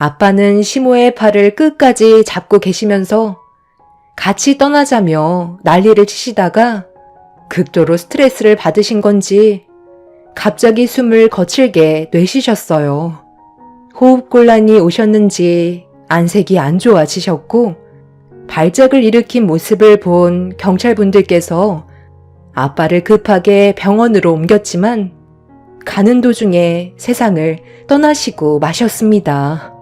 아빠는 시모의 팔을 끝까지 잡고 계시면서 같이 떠나자며 난리를 치시다가 극도로 스트레스를 받으신 건지 갑자기 숨을 거칠게 내쉬셨어요. 호흡곤란이 오셨는지 안색이 안 좋아지셨고 발작을 일으킨 모습을 본 경찰분들께서 아빠를 급하게 병원으로 옮겼지만 가는 도중에 세상을 떠나시고 마셨습니다.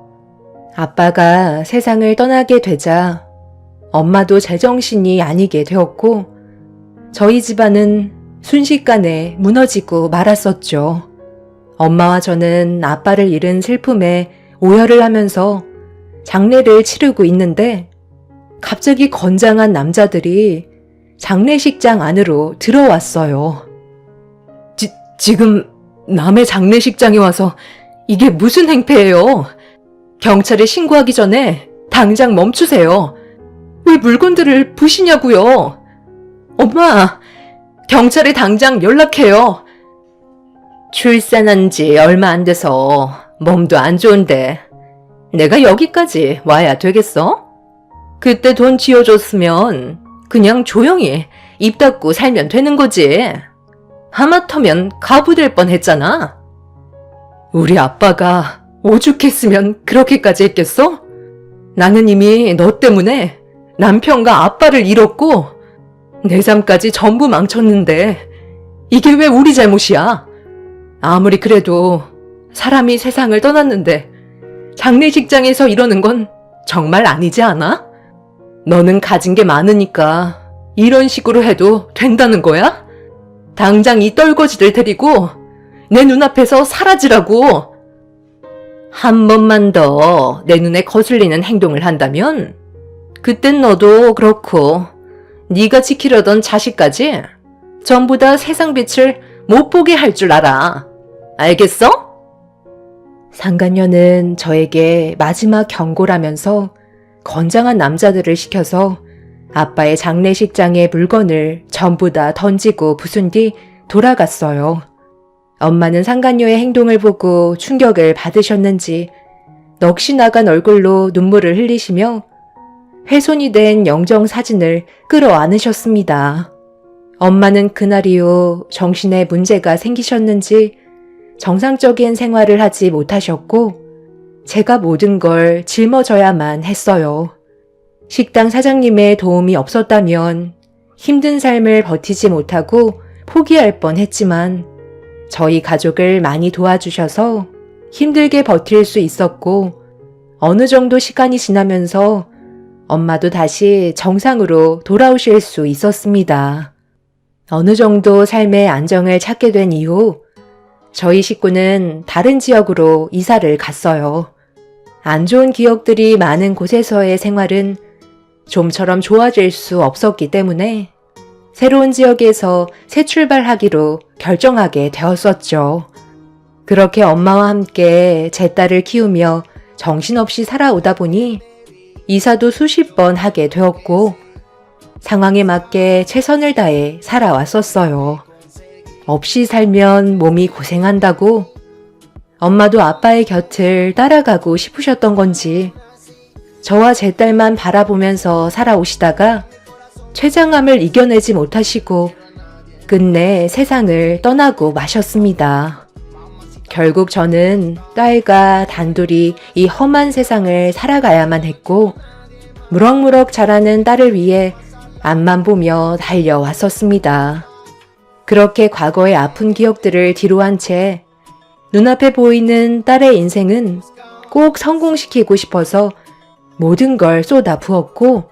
아빠가 세상을 떠나게 되자 엄마도 제정신이 아니게 되었고 저희 집안은 순식간에 무너지고 말았었죠. 엄마와 저는 아빠를 잃은 슬픔에 오열을 하면서 장례를 치르고 있는데 갑자기 건장한 남자들이 장례식장 안으로 들어왔어요. 지금 남의 장례식장에 와서 이게 무슨 행패예요? 경찰에 신고하기 전에 당장 멈추세요. 왜 물건들을 부시냐고요? 엄마, 경찰에 당장 연락해요. 출산한 지 얼마 안 돼서 몸도 안 좋은데 내가 여기까지 와야 되겠어? 그때 돈 쥐어줬으면 그냥 조용히 입 닫고 살면 되는 거지. 하마터면 가부될 뻔했잖아. 우리 아빠가 오죽했으면 그렇게까지 했겠어? 나는 이미 너 때문에 남편과 아빠를 잃었고 내 삶까지 전부 망쳤는데 이게 왜 우리 잘못이야? 아무리 그래도 사람이 세상을 떠났는데 장례식장에서 이러는 건 정말 아니지 않아? 너는 가진 게 많으니까 이런 식으로 해도 된다는 거야? 당장 이 떨거지들 데리고 내 눈앞에서 사라지라고. 한 번만 더 내 눈에 거슬리는 행동을 한다면 그땐 너도 그렇고 네가 지키려던 자식까지 전부 다 세상 빛을 못 보게 할 줄 알아. 알겠어? 상간녀는 저에게 마지막 경고라면서 건장한 남자들을 시켜서 아빠의 장례식장의 물건을 전부 다 던지고 부순 뒤 돌아갔어요. 엄마는 상간녀의 행동을 보고 충격을 받으셨는지 넋이 나간 얼굴로 눈물을 흘리시며 훼손이 된 영정 사진을 끌어안으셨습니다. 엄마는 그날 이후 정신에 문제가 생기셨는지 정상적인 생활을 하지 못하셨고 제가 모든 걸 짊어져야만 했어요. 식당 사장님의 도움이 없었다면 힘든 삶을 버티지 못하고 포기할 뻔했지만 저희 가족을 많이 도와주셔서 힘들게 버틸 수 있었고 어느 정도 시간이 지나면서 엄마도 다시 정상으로 돌아오실 수 있었습니다. 어느 정도 삶의 안정을 찾게 된 이후 저희 식구는 다른 지역으로 이사를 갔어요. 안 좋은 기억들이 많은 곳에서의 생활은 좀처럼 좋아질 수 없었기 때문에 새로운 지역에서 새 출발하기로 결정하게 되었었죠. 그렇게 엄마와 함께 제 딸을 키우며 정신없이 살아오다 보니 이사도 수십 번 하게 되었고 상황에 맞게 최선을 다해 살아왔었어요. 없이 살면 몸이 고생한다고 엄마도 아빠의 곁을 따라가고 싶으셨던 건지 저와 제 딸만 바라보면서 살아오시다가 췌장암을 이겨내지 못하시고 끝내 세상을 떠나고 마셨습니다. 결국 저는 딸과 단둘이 이 험한 세상을 살아가야만 했고 무럭무럭 자라는 딸을 위해 앞만 보며 달려왔었습니다. 그렇게 과거의 아픈 기억들을 뒤로한 채 눈앞에 보이는 딸의 인생은 꼭 성공시키고 싶어서 모든 걸 쏟아 부었고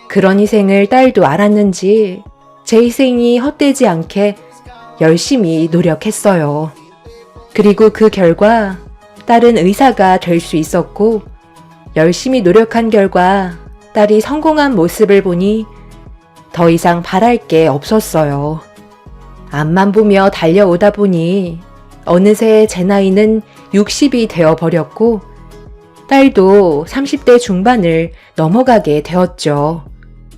그런 희생을 딸도 알았는지 제 희생이 헛되지 않게 열심히 노력했어요. 그리고 그 결과 딸은 의사가 될 수 있었고 열심히 노력한 결과 딸이 성공한 모습을 보니 더 이상 바랄 게 없었어요. 앞만 보며 달려오다 보니 어느새 제 나이는 60이 되어버렸고 딸도 30대 중반을 넘어가게 되었죠.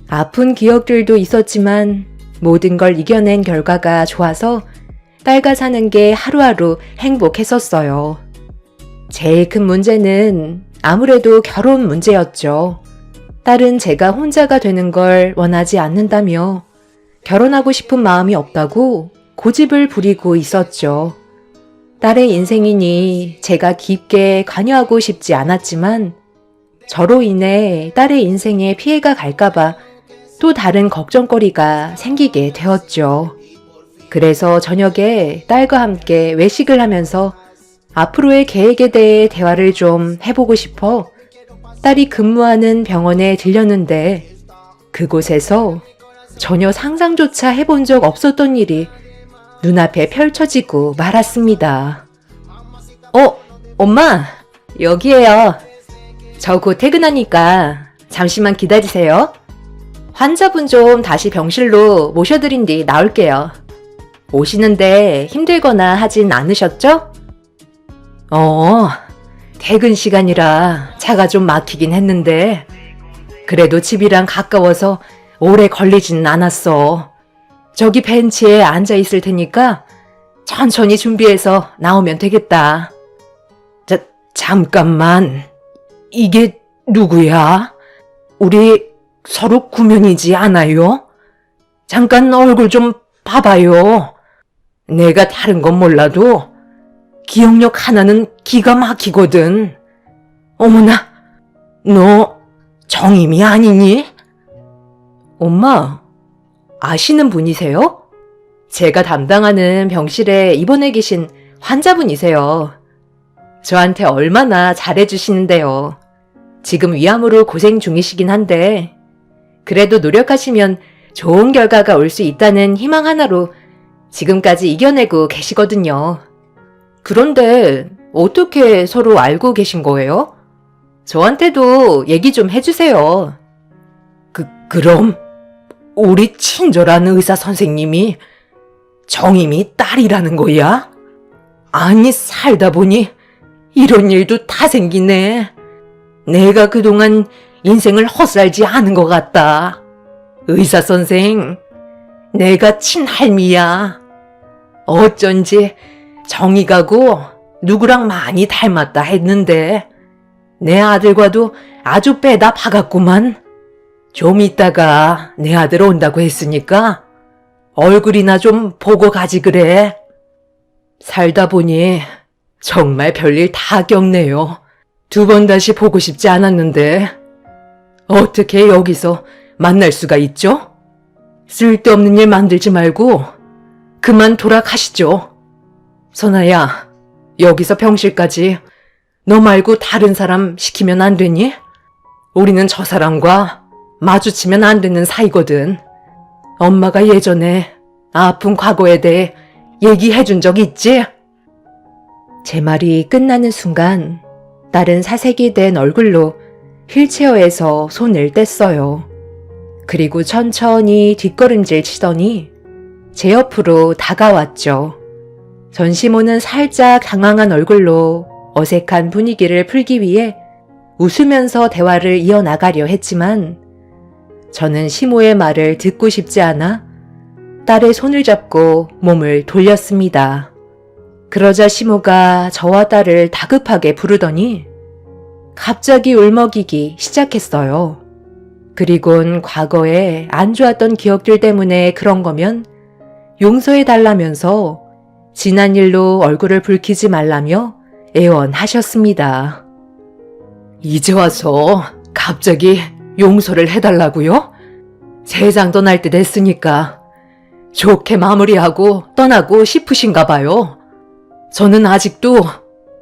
아픈 기억들도 있었지만 모든 걸 이겨낸 결과가 좋아서 딸과 사는 게 하루하루 행복했었어요. 제일 큰 문제는 아무래도 결혼 문제였죠. 딸은 제가 혼자가 되는 걸 원하지 않는다며 결혼하고 싶은 마음이 없다고 고집을 부리고 있었죠. 딸의 인생이니 제가 깊게 관여하고 싶지 않았지만 저로 인해 딸의 인생에 피해가 갈까봐 또 다른 걱정거리가 생기게 되었죠. 그래서 저녁에 딸과 함께 외식을 하면서 앞으로의 계획에 대해 대화를 좀 해보고 싶어 딸이 근무하는 병원에 들렸는데 그곳에서 전혀 상상조차 해본 적 없었던 일이 눈앞에 펼쳐지고 말았습니다. 엄마, 여기에요. 저 곧 퇴근하니까 잠시만 기다리세요. 환자분 좀 다시 병실로 모셔드린 뒤 나올게요. 오시는데 힘들거나 하진 않으셨죠? 퇴근 시간이라 차가 좀 막히긴 했는데 그래도 집이랑 가까워서 오래 걸리진 않았어. 저기 벤치에 앉아 있을 테니까 천천히 준비해서 나오면 되겠다. 잠깐만. 이게 누구야? 우리 서로 구면이지 않아요? 잠깐 얼굴 좀 봐봐요. 내가 다른 건 몰라도 기억력 하나는 기가 막히거든. 어머나, 너 정임이 아니니? 엄마, 아시는 분이세요? 제가 담당하는 병실에 입원해 계신 환자분이세요. 저한테 얼마나 잘해주시는데요. 지금 위암으로 고생 중이시긴 한데 그래도 노력하시면 좋은 결과가 올 수 있다는 희망 하나로 지금까지 이겨내고 계시거든요. 그런데 어떻게 서로 알고 계신 거예요? 저한테도 얘기 좀 해주세요. 그럼 우리 친절한 의사 선생님이 정임이 딸이라는 거야? 아니, 살다 보니 이런 일도 다 생기네. 내가 그동안 인생을 헛살지 않은 것 같다. 의사 선생, 내가 친할미야. 어쩐지 정이가고 누구랑 많이 닮았다 했는데 내 아들과도 아주 빼다 박았구만. 좀 있다가 내 아들 온다고 했으니까 얼굴이나 좀 보고 가지 그래. 살다 보니 정말 별일 다 겪네요. 2번 다시 보고 싶지 않았는데 어떻게 여기서 만날 수가 있죠? 쓸데없는 일 만들지 말고 그만 돌아가시죠. 선아야, 여기서 병실까지 너 말고 다른 사람 시키면 안 되니? 우리는 저 사람과 마주치면 안 되는 사이거든. 엄마가 예전에 아픈 과거에 대해 얘기해 준 적 있지? 제 말이 끝나는 순간 딸은 사색이 된 얼굴로 휠체어에서 손을 뗐어요. 그리고 천천히 뒷걸음질 치더니 제 옆으로 다가왔죠. 전시모는 살짝 당황한 얼굴로 어색한 분위기를 풀기 위해 웃으면서 대화를 이어나가려 했지만 저는 시모의 말을 듣고 싶지 않아 딸의 손을 잡고 몸을 돌렸습니다. 그러자 시모가 저와 딸을 다급하게 부르더니 갑자기 울먹이기 시작했어요. 그리곤 과거에 안 좋았던 기억들 때문에 그런 거면 용서해달라면서 지난 일로 얼굴을 붉히지 말라며 애원하셨습니다. 이제 와서 갑자기 용서를 해달라고요? 세상 떠날 때 됐으니까 좋게 마무리하고 떠나고 싶으신가 봐요. 저는 아직도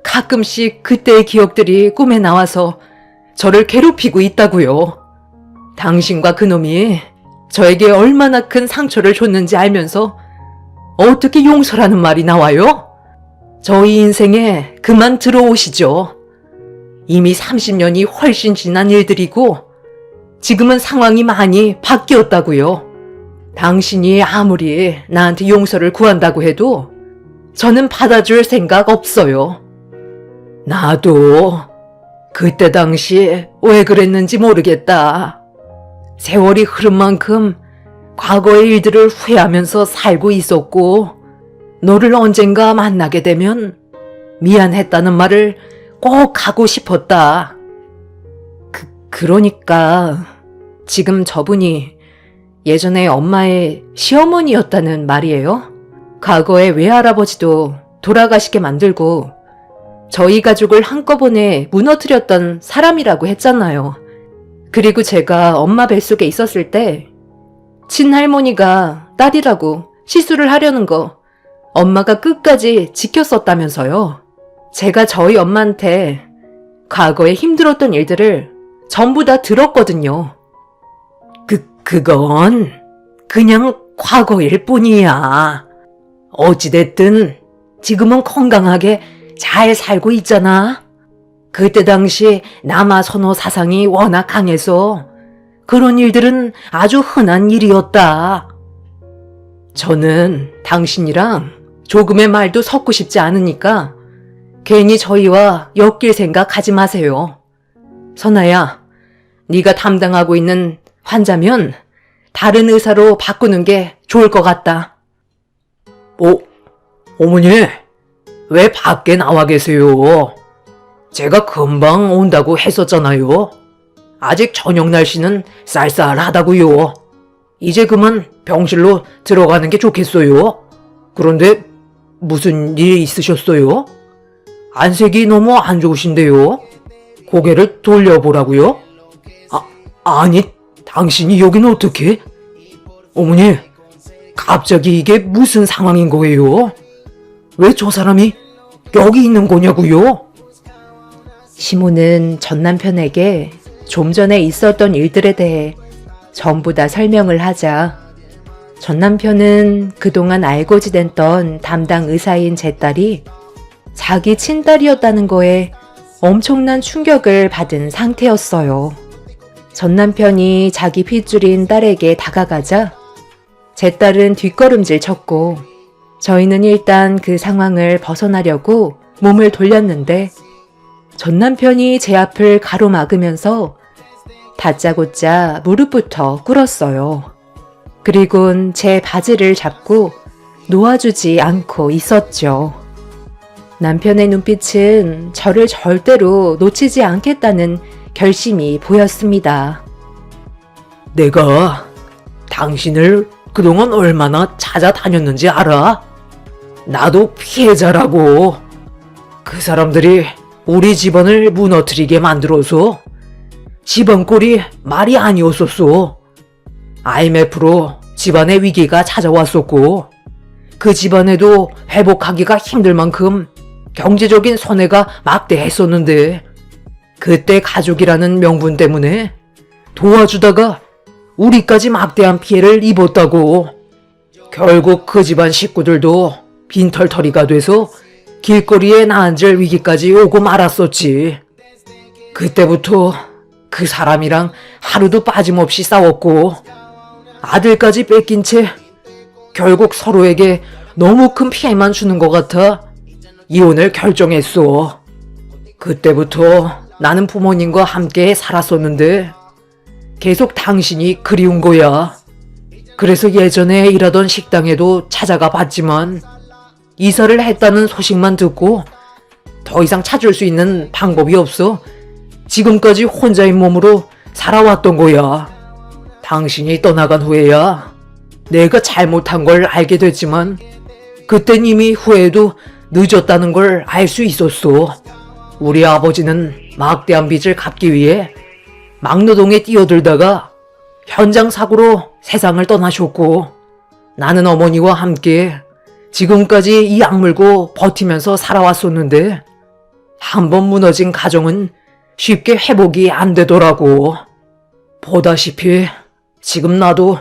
가끔씩 그때의 기억들이 꿈에 나와서 저를 괴롭히고 있다고요. 당신과 그놈이 저에게 얼마나 큰 상처를 줬는지 알면서 어떻게 용서라는 말이 나와요? 저희 인생에 그만 들어오시죠. 이미 30년이 훨씬 지난 일들이고 지금은 상황이 많이 바뀌었다고요. 당신이 아무리 나한테 용서를 구한다고 해도 저는 받아줄 생각 없어요. 나도 그때 당시 왜 그랬는지 모르겠다. 세월이 흐른 만큼 과거의 일들을 후회하면서 살고 있었고 너를 언젠가 만나게 되면 미안했다는 말을 꼭 하고 싶었다. 그러니까 지금 저분이 예전에 엄마의 시어머니였다는 말이에요? 과거에 외할아버지도 돌아가시게 만들고 저희 가족을 한꺼번에 무너뜨렸던 사람이라고 했잖아요. 그리고 제가 엄마 뱃속에 있었을 때 친할머니가 딸이라고 시술을 하려는 거 엄마가 끝까지 지켰었다면서요. 제가 저희 엄마한테 과거에 힘들었던 일들을 전부 다 들었거든요. 그건 그냥 과거일 뿐이야. 어찌됐든 지금은 건강하게 잘 살고 있잖아. 그때 당시 남아 선호 사상이 워낙 강해서 그런 일들은 아주 흔한 일이었다. 저는 당신이랑 조금의 말도 섞고 싶지 않으니까 괜히 저희와 엮일 생각 하지 마세요. 선아야, 네가 담당하고 있는 환자면 다른 의사로 바꾸는 게 좋을 것 같다. 어머니, 왜 밖에 나와 계세요? 제가 금방 온다고 했었잖아요. 아직 저녁 날씨는 쌀쌀하다고요. 이제 그만 병실로 들어가는 게 좋겠어요. 그런데 무슨 일 있으셨어요? 안색이 너무 안 좋으신데요. 고개를 돌려보라고요? 아니, 당신이 여기는 어떻게? 어머니, 갑자기 이게 무슨 상황인 거예요? 왜 저 사람이 여기 있는 거냐고요? 시모는 전 남편에게 좀 전에 있었던 일들에 대해 전부 다 설명을 하자 전 남편은 그동안 알고 지냈던 담당 의사인 제 딸이 자기 친딸이었다는 거에 엄청난 충격을 받은 상태였어요. 전 남편이 자기 핏줄인 딸에게 다가가자 제 딸은 뒷걸음질 쳤고 저희는 일단 그 상황을 벗어나려고 몸을 돌렸는데 전 남편이 제 앞을 가로막으면서 다짜고짜 무릎부터 꿇었어요. 그리곤 제 바지를 잡고 놓아주지 않고 있었죠. 남편의 눈빛은 저를 절대로 놓치지 않겠다는 결심이 보였습니다. 내가 당신을 그동안 얼마나 찾아다녔는지 알아? 나도 피해자라고. 그 사람들이 우리 집안을 무너뜨리게 만들어서 집안 꼴이 말이 아니었었어. IMF로 집안의 위기가 찾아왔었고 그 집안에도 회복하기가 힘들 만큼 경제적인 손해가 막대했었는데 그때 가족이라는 명분 때문에 도와주다가 우리까지 막대한 피해를 입었다고. 결국 그 집안 식구들도 빈털터리가 돼서 길거리에 나앉을 위기까지 오고 말았었지. 그때부터 그 사람이랑 하루도 빠짐없이 싸웠고 아들까지 뺏긴 채 결국 서로에게 너무 큰 피해만 주는 것 같아 이혼을 결정했어. 그때부터 나는 부모님과 함께 살았었는데 계속 당신이 그리운 거야. 그래서 예전에 일하던 식당에도 찾아가 봤지만 이사를 했다는 소식만 듣고 더 이상 찾을 수 있는 방법이 없어 지금까지 혼자인 몸으로 살아왔던 거야. 당신이 떠나간 후에야 내가 잘못한 걸 알게 됐지만 그땐 이미 후회도 늦었다는 걸 알 수 있었어. 우리 아버지는 막대한 빚을 갚기 위해 막노동에 뛰어들다가 현장 사고로 세상을 떠나셨고 나는 어머니와 함께 지금까지 이 악물고 버티면서 살아왔었는데 한번 무너진 가정은 쉽게 회복이 안 되더라고. 보다시피 지금 나도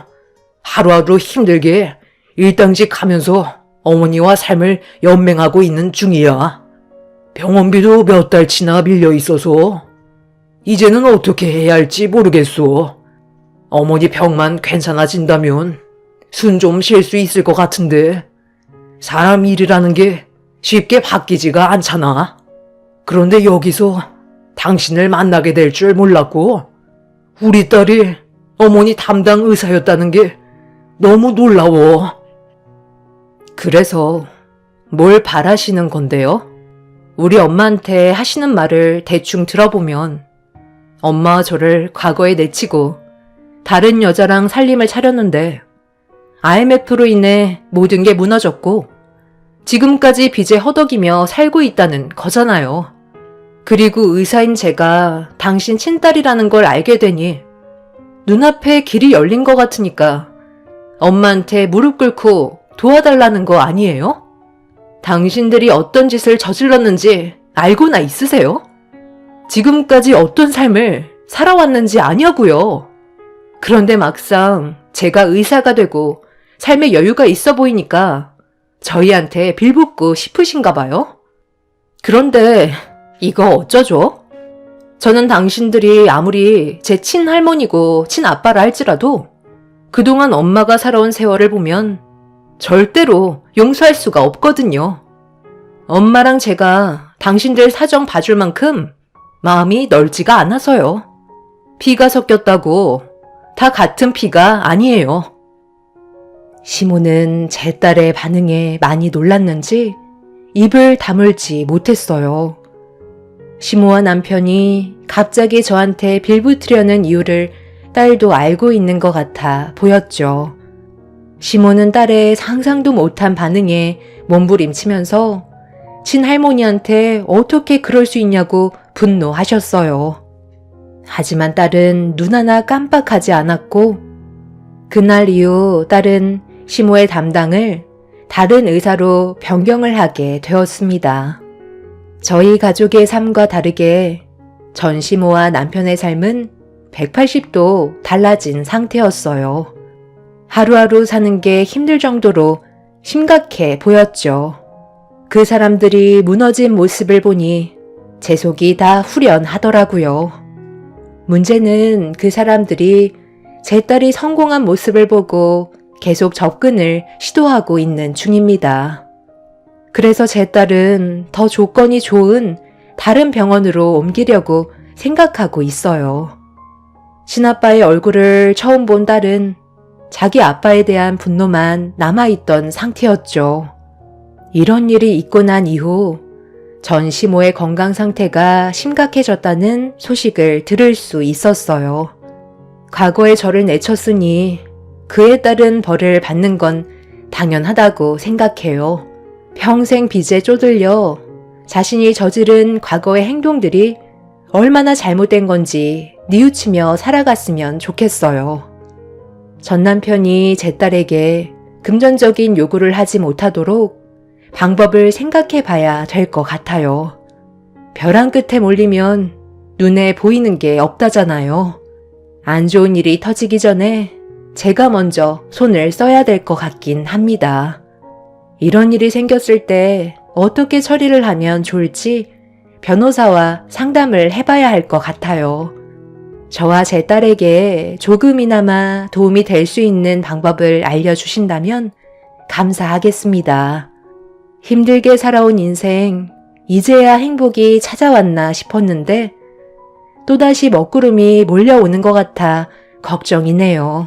하루하루 힘들게 일당직 하면서 어머니와 삶을 연맹하고 있는 중이야. 병원비도 몇 달치나 밀려 있어서 이제는 어떻게 해야 할지 모르겠어. 어머니 병만 괜찮아진다면 순 좀 쉴 수 있을 것 같은데 사람 일이라는 게 쉽게 바뀌지가 않잖아. 그런데 여기서 당신을 만나게 될 줄 몰랐고 우리 딸이 어머니 담당 의사였다는 게 너무 놀라워. 그래서 뭘 바라시는 건데요? 우리 엄마한테 하시는 말을 대충 들어보면 엄마와 저를 과거에 내치고 다른 여자랑 살림을 차렸는데 IMF로 인해 모든 게 무너졌고 지금까지 빚에 허덕이며 살고 있다는 거잖아요. 그리고 의사인 제가 당신 친딸이라는 걸 알게 되니 눈앞에 길이 열린 것 같으니까 엄마한테 무릎 꿇고 도와달라는 거 아니에요? 당신들이 어떤 짓을 저질렀는지 알고나 있으세요? 지금까지 어떤 삶을 살아왔는지 아냐고요. 그런데 막상 제가 의사가 되고 삶의 여유가 있어 보이니까 저희한테 빌붙고 싶으신가 봐요. 그런데 이거 어쩌죠? 저는 당신들이 아무리 제 친할머니고 친아빠라 할지라도 그동안 엄마가 살아온 세월을 보면 절대로 용서할 수가 없거든요. 엄마랑 제가 당신들 사정 봐줄 만큼 마음이 넓지가 않아서요. 피가 섞였다고 다 같은 피가 아니에요. 시모는 제 딸의 반응에 많이 놀랐는지 입을 다물지 못했어요. 시모와 남편이 갑자기 저한테 빌붙으려는 이유를 딸도 알고 있는 것 같아 보였죠. 시모는 딸의 상상도 못한 반응에 몸부림치면서 친할머니한테 어떻게 그럴 수 있냐고 분노하셨어요. 하지만 딸은 눈 하나 깜빡하지 않았고 그날 이후 딸은 시모의 담당을 다른 의사로 변경을 하게 되었습니다. 저희 가족의 삶과 다르게 전 시모와 남편의 삶은 180도 달라진 상태였어요. 하루하루 사는 게 힘들 정도로 심각해 보였죠. 그 사람들이 무너진 모습을 보니 제 속이 다 후련하더라고요. 문제는 그 사람들이 제 딸이 성공한 모습을 보고 계속 접근을 시도하고 있는 중입니다. 그래서 제 딸은 더 조건이 좋은 다른 병원으로 옮기려고 생각하고 있어요. 친아빠의 얼굴을 처음 본 딸은 자기 아빠에 대한 분노만 남아있던 상태였죠. 이런 일이 있고 난 이후 전 시모의 건강 상태가 심각해졌다는 소식을 들을 수 있었어요. 과거에 저를 내쳤으니 그에 따른 벌을 받는 건 당연하다고 생각해요. 평생 빚에 쪼들려 자신이 저지른 과거의 행동들이 얼마나 잘못된 건지 뉘우치며 살아갔으면 좋겠어요. 전 남편이 제 딸에게 금전적인 요구를 하지 못하도록 방법을 생각해 봐야 될 것 같아요. 벼랑 끝에 몰리면 눈에 보이는 게 없다잖아요. 안 좋은 일이 터지기 전에 제가 먼저 손을 써야 될 것 같긴 합니다. 이런 일이 생겼을 때 어떻게 처리를 하면 좋을지 변호사와 상담을 해봐야 할 것 같아요. 저와 제 딸에게 조금이나마 도움이 될 수 있는 방법을 알려주신다면 감사하겠습니다. 힘들게 살아온 인생, 이제야 행복이 찾아왔나 싶었는데 또다시 먹구름이 몰려오는 것 같아 걱정이네요.